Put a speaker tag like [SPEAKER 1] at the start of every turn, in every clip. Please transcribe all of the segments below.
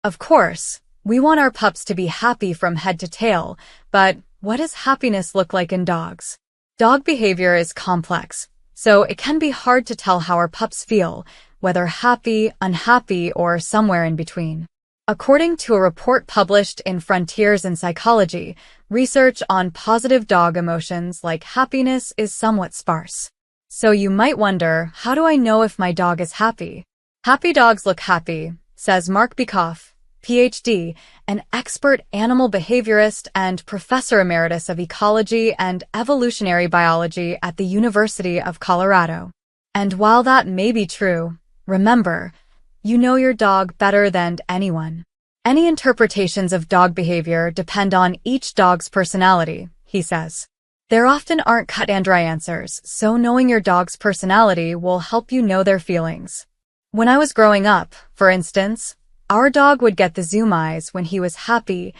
[SPEAKER 1] Of course, we want our pups to be happy from head to tail, but what does happiness look like in dogs? Dog behavior is complex, so it can be hard to tell how our pups feel, whether happy, unhappy, or somewhere in between. According to a report published in Frontiers in Psychology, research on positive dog emotions like happiness is somewhat sparse. So you might wonder, how do I know if my dog is happy? Happy dogs look happy, says Mark Bekoff, Ph.D., an expert animal behaviorist and professor emeritus of ecology and evolutionary biology at the University of Colorado. And while that may be true, remember, you know your dog better than anyone. Any interpretations of dog behavior depend on each dog's personality, he says. There often aren't cut and dry answers, so knowing your dog's personality will help you know their feelings. When I was growing up, for instance, our dog would get the zoom eyes when he was happy,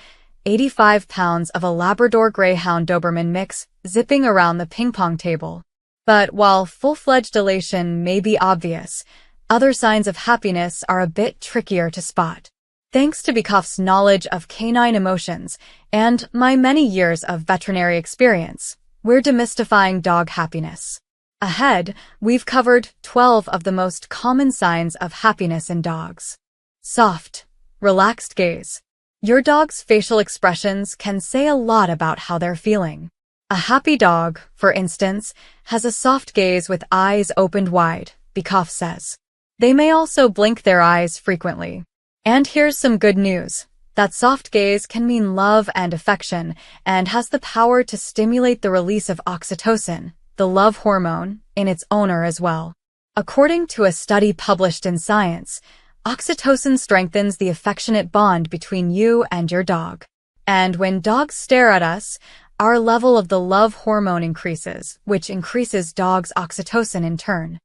[SPEAKER 1] 85 pounds of a Labrador Greyhound Doberman mix zipping around the ping-pong table. But while full-fledged elation may be obvious, other signs of happiness are a bit trickier to spot. Thanks to Bekoff's knowledge of canine emotions and my many years of veterinary experience, we're demystifying dog happiness. Ahead, we've covered 12 of the most common signs of happiness in dogs. Soft, relaxed gaze. Your dog's facial expressions can say a lot about how they're feeling. A happy dog, for instance, has a soft gaze with eyes opened wide, Bekoff says. They may also blink their eyes frequently. And here's some good news. That soft gaze can mean love and affection and has the power to stimulate the release of oxytocin, the love hormone, in its owner as well. According to a study published in Science, oxytocin strengthens the affectionate bond between you and your dog. And when dogs stare at us, our level of the love hormone increases, which increases dogs' oxytocin in turn.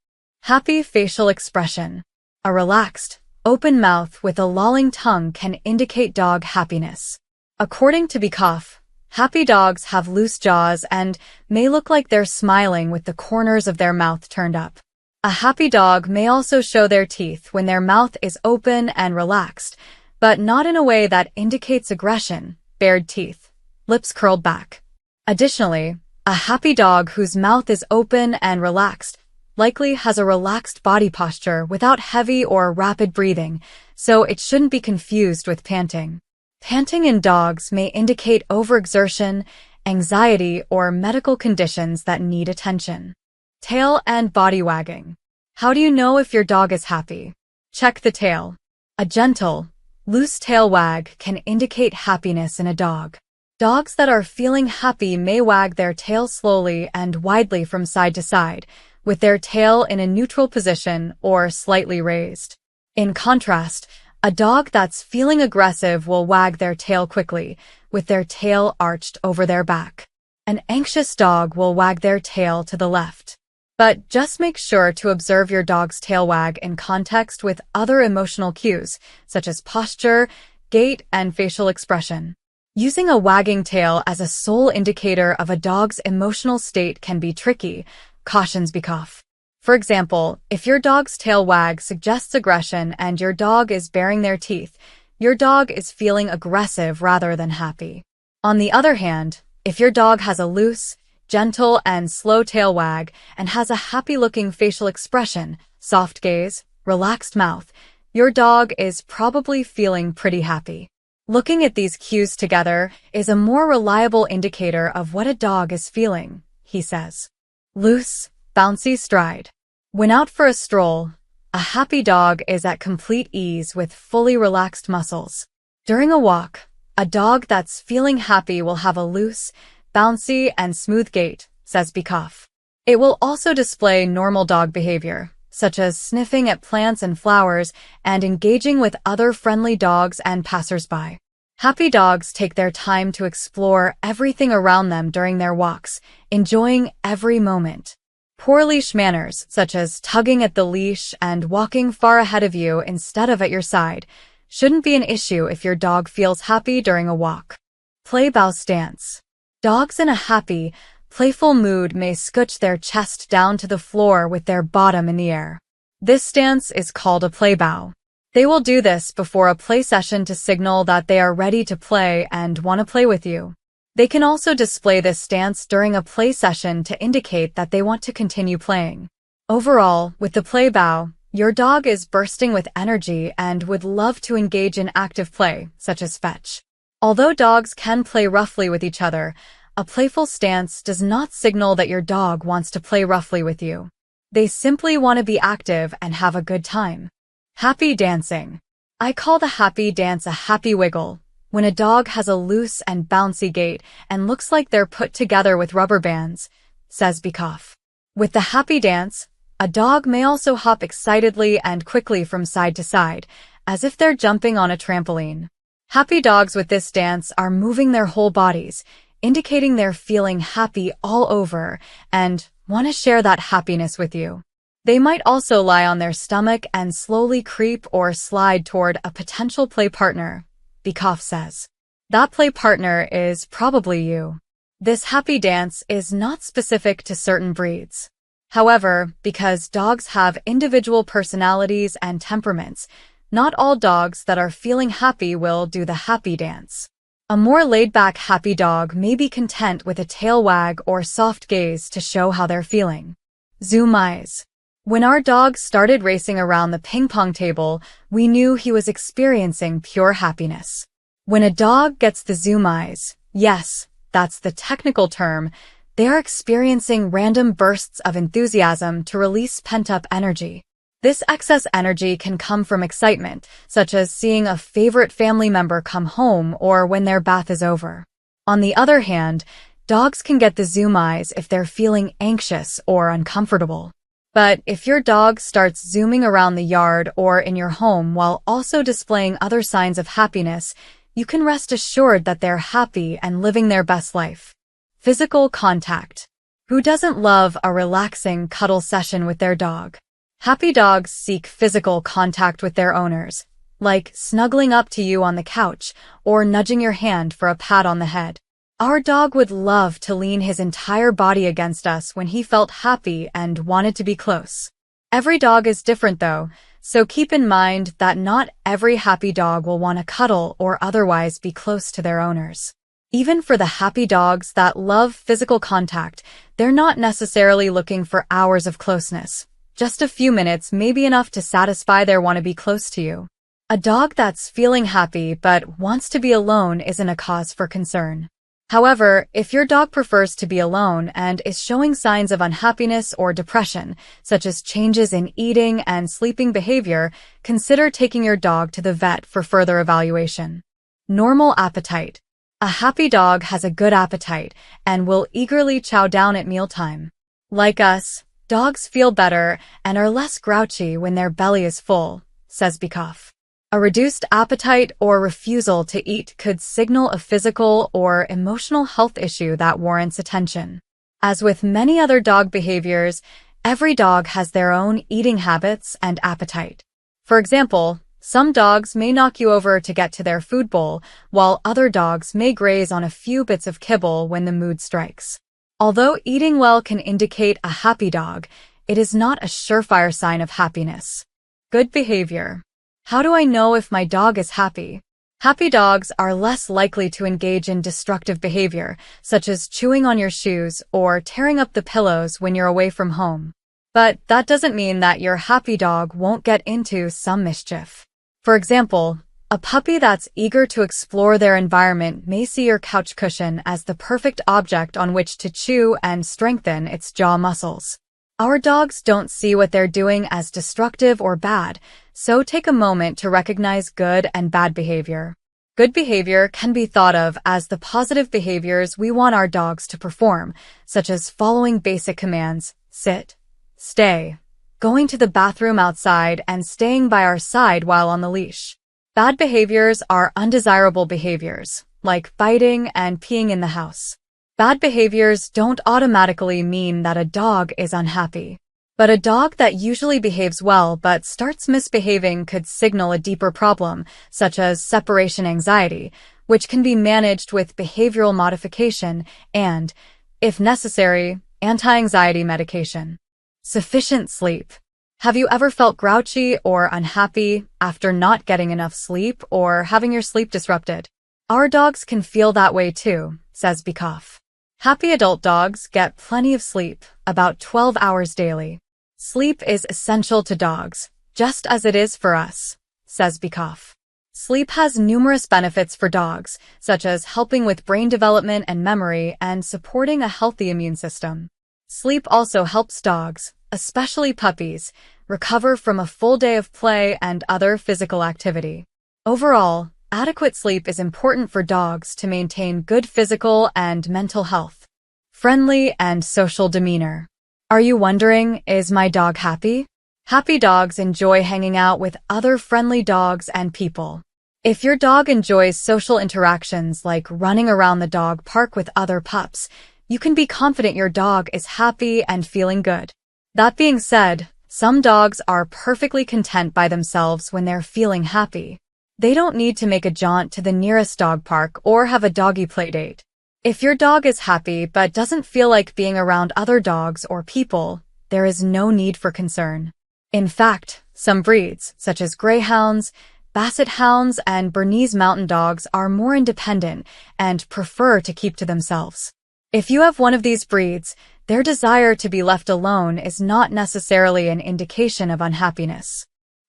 [SPEAKER 1] Happy facial expression. A relaxed, open mouth with a lolling tongue can indicate dog happiness. According to Bekoff, happy dogs have loose jaws and may look like they're smiling with the corners of their mouth turned up. A happy dog may also show their teeth when their mouth is open and relaxed, but not in a way that indicates aggression, bared teeth, lips curled back. Additionally, a happy dog whose mouth is open and relaxed likely has a relaxed body posture without heavy or rapid breathing, so it shouldn't be confused with panting. Panting in dogs may indicate overexertion, anxiety, or medical conditions that need attention. Tail and body wagging. How do you know if your dog is happy? Check the tail. A gentle, loose tail wag can indicate happiness in a dog. Dogs that are feeling happy may wag their tail slowly and widely from side to side, with their tail in a neutral position or slightly raised. In contrast, a dog that's feeling aggressive will wag their tail quickly, with their tail arched over their back. An anxious dog will wag their tail to the left. But just make sure to observe your dog's tail wag in context with other emotional cues, such as posture, gait, and facial expression. Using a wagging tail as a sole indicator of a dog's emotional state can be tricky, cautions Bekoff. For example, if your dog's tail wag suggests aggression and your dog is baring their teeth, your dog is feeling aggressive rather than happy. On the other hand, if your dog has a loose, gentle, and slow tail wag and has a happy-looking facial expression, soft gaze, relaxed mouth, your dog is probably feeling pretty happy. Looking at these cues together is a more reliable indicator of what a dog is feeling, he says. Loose, bouncy stride. When out for a stroll, a happy dog is at complete ease with fully relaxed muscles. During a walk, a dog that's feeling happy will have a loose, bouncy, and smooth gait, says Bekoff. It will also display normal dog behavior, such as sniffing at plants and flowers and engaging with other friendly dogs and passersby. Happy dogs take their time to explore everything around them during their walks, enjoying every moment. Poor leash manners, such as tugging at the leash and walking far ahead of you instead of at your side, shouldn't be an issue if your dog feels happy during a walk. Playbow stance. Dogs in a happy, playful mood may scooch their chest down to the floor with their bottom in the air. This stance is called a playbow. They will do this before a play session to signal that they are ready to play and want to play with you. They can also display this stance during a play session to indicate that they want to continue playing. Overall, with the playbow, your dog is bursting with energy and would love to engage in active play, such as fetch. Although dogs can play roughly with each other, a playful stance does not signal that your dog wants to play roughly with you. They simply want to be active and have a good time. Happy dancing. I call the happy dance a happy wiggle, when a dog has a loose and bouncy gait and looks like they're put together with rubber bands, says Bekoff. With the happy dance, a dog may also hop excitedly and quickly from side to side, as if they're jumping on a trampoline. Happy dogs with this dance are moving their whole bodies, indicating they're feeling happy all over and want to share that happiness with you. They might also lie on their stomach and slowly creep or slide toward a potential play partner, Bekoff says. That play partner is probably you. This happy dance is not specific to certain breeds. However, because dogs have individual personalities and temperaments, not all dogs that are feeling happy will do the happy dance. A more laid-back happy dog may be content with a tail wag or soft gaze to show how they're feeling. Zoom eyes. When our dog started racing around the ping-pong table, we knew he was experiencing pure happiness. When a dog gets the zoom eyes, yes, that's the technical term, they are experiencing random bursts of enthusiasm to release pent-up energy. This excess energy can come from excitement, such as seeing a favorite family member come home or when their bath is over. On the other hand, dogs can get the zoom eyes if they're feeling anxious or uncomfortable. But if your dog starts zooming around the yard or in your home while also displaying other signs of happiness, you can rest assured that they're happy and living their best life. Physical contact. Who doesn't love a relaxing cuddle session with their dog? Happy dogs seek physical contact with their owners, like snuggling up to you on the couch or nudging your hand for a pat on the head. Our dog would love to lean his entire body against us when he felt happy and wanted to be close. Every dog is different though, so keep in mind that not every happy dog will want to cuddle or otherwise be close to their owners. Even for the happy dogs that love physical contact, they're not necessarily looking for hours of closeness. Just a few minutes may be enough to satisfy their want to be close to you. A dog that's feeling happy but wants to be alone isn't a cause for concern. However, if your dog prefers to be alone and is showing signs of unhappiness or depression, such as changes in eating and sleeping behavior, consider taking your dog to the vet for further evaluation. Normal appetite. A happy dog has a good appetite and will eagerly chow down at mealtime. Like us, dogs feel better and are less grouchy when their belly is full, says Bekoff. A reduced appetite or refusal to eat could signal a physical or emotional health issue that warrants attention. As with many other dog behaviors, every dog has their own eating habits and appetite. For example, some dogs may knock you over to get to their food bowl, while other dogs may graze on a few bits of kibble when the mood strikes. Although eating well can indicate a happy dog, it is not a surefire sign of happiness. Good behavior. How do I know if my dog is happy? Happy dogs are less likely to engage in destructive behavior, such as chewing on your shoes or tearing up the pillows when you're away from home. But that doesn't mean that your happy dog won't get into some mischief. For example, a puppy that's eager to explore their environment may see your couch cushion as the perfect object on which to chew and strengthen its jaw muscles. Our dogs don't see what they're doing as destructive or bad, so take a moment to recognize good and bad behavior. Good behavior can be thought of as the positive behaviors we want our dogs to perform, such as following basic commands, sit, stay, going to the bathroom outside, and staying by our side while on the leash. Bad behaviors are undesirable behaviors, like biting and peeing in the house. Bad behaviors don't automatically mean that a dog is unhappy. But a dog that usually behaves well but starts misbehaving could signal a deeper problem, such as separation anxiety, which can be managed with behavioral modification and, if necessary, anti-anxiety medication. Sufficient sleep. Have you ever felt grouchy or unhappy after not getting enough sleep or having your sleep disrupted? Our dogs can feel that way too, says Bekoff. Happy adult dogs get plenty of sleep, about 12 hours daily. Sleep is essential to dogs, just as it is for us, says Bekoff. Sleep has numerous benefits for dogs, such as helping with brain development and memory and supporting a healthy immune system. Sleep also helps dogs, especially puppies, recover from a full day of play and other physical activity. Overall, adequate sleep is important for dogs to maintain good physical and mental health. Friendly and social demeanor. Are you wondering, is my dog happy? Happy dogs enjoy hanging out with other friendly dogs and people. If your dog enjoys social interactions like running around the dog park with other pups, you can be confident your dog is happy and feeling good. That being said, some dogs are perfectly content by themselves when they're feeling happy. They don't need to make a jaunt to the nearest dog park or have a doggy playdate. If your dog is happy but doesn't feel like being around other dogs or people, there is no need for concern. In fact, some breeds, such as greyhounds, basset hounds, and Bernese mountain dogs, are more independent and prefer to keep to themselves. If you have one of these breeds, their desire to be left alone is not necessarily an indication of unhappiness.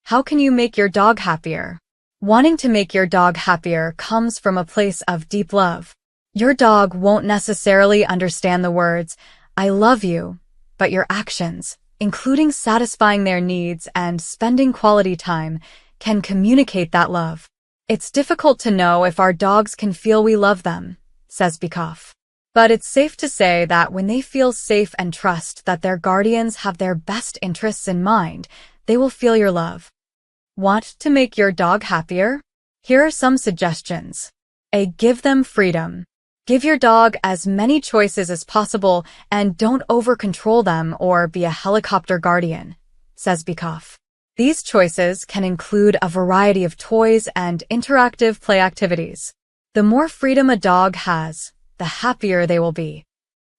[SPEAKER 1] How can you make your dog happier? Wanting to make your dog happier comes from a place of deep love. Your dog won't necessarily understand the words, "I love you," but your actions, including satisfying their needs and spending quality time, can communicate that love. It's difficult to know if our dogs can feel we love them, says Bekoff. But it's safe to say that when they feel safe and trust that their guardians have their best interests in mind, they will feel your love. Want to make your dog happier? Here are some suggestions. A. Give them freedom. Give your dog as many choices as possible and don't over-control them or be a helicopter guardian, says Bekoff. These choices can include a variety of toys and interactive play activities. The more freedom a dog has, the happier they will be.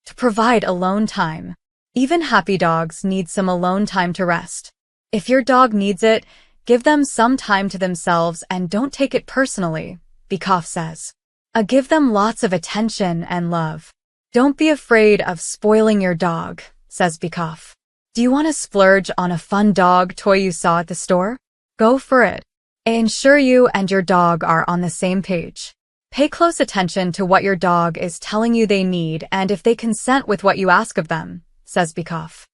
[SPEAKER 1] To provide alone time. Even happy dogs need some alone time to rest. If your dog needs it, give them some time to themselves and don't take it personally, Bekoff says. Give them lots of attention and love. Don't be afraid of spoiling your dog, says Bekoff. Do you want to splurge on a fun dog toy you saw at the store? Go for it. Ensure you and your dog are on the same page. Pay close attention to what your dog is telling you they need and if they consent with what you ask of them, says Bekoff.